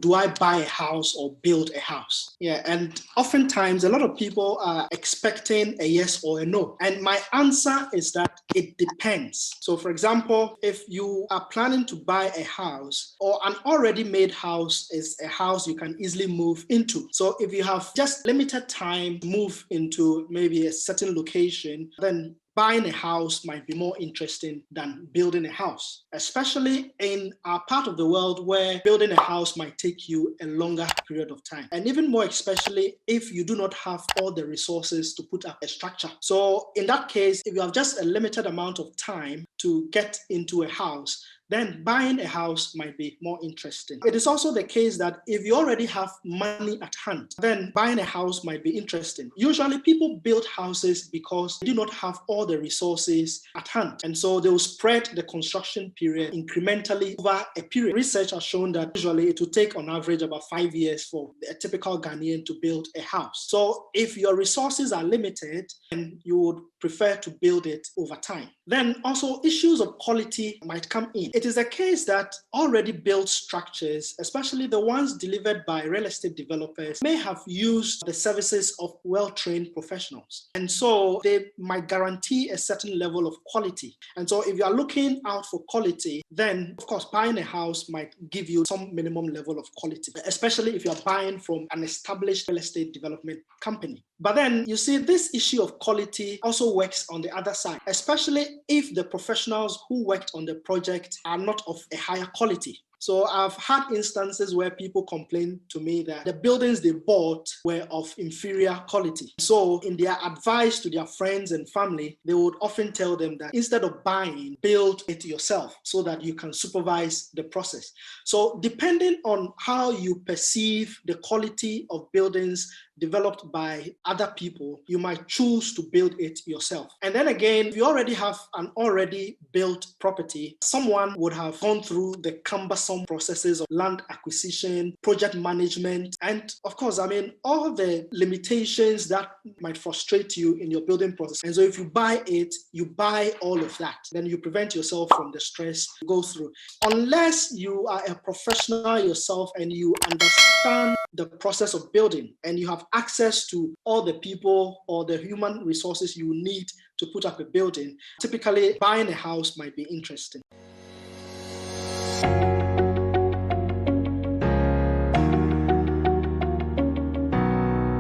do I buy a house or build a house? Yeah, and oftentimes a lot of people are expecting a yes or a no. And my answer is that it depends. So for example, if you are planning to buy a house, or an already made house is a house you can easily move into. So if you have just limited time to move into maybe a certain location, then buying a house might be more interesting than building a house, especially in our part of the world where building a house might take you a longer period of time. And even more especially if you do not have all the resources to put up a structure. So in that case, if you have just a limited amount of time to get into a house, then buying a house might be more interesting. It is also the case that if you already have money at hand, then buying a house might be interesting. Usually people build houses because they do not have all the resources at hand. And so they will spread the construction period incrementally over a period. Research has shown that usually it will take on average about 5 years for a typical Ghanaian to build a house. So if your resources are limited, then you would prefer to build it over time. Then also issues of quality might come in. It is a case that already built structures, especially the ones delivered by real estate developers, may have used the services of well-trained professionals. And so they might guarantee a certain level of quality. And so if you are looking out for quality, then of course buying a house might give you some minimum level of quality, especially if you're buying from an established real estate development company. But then you see this issue of quality also works on the other side, especially if the professionals who worked on the project are not of a higher quality. So I've had instances where people complain to me that the buildings they bought were of inferior quality. So in their advice to their friends and family, they would often tell them that instead of buying, build it yourself so that you can supervise the process. So depending on how you perceive the quality of buildings developed by other people, you might choose to build it yourself. And then again, if you already have an already built property, someone would have gone through the cumbersome processes of land acquisition, project management, and of course, all the limitations that might frustrate you in your building process. And so if you buy it, you buy all of that. Then you prevent yourself from the stress you go through. Unless you are a professional yourself and you understand the process of building and you have access to all the people or the human resources you need to put up a building, typically buying a house might be interesting.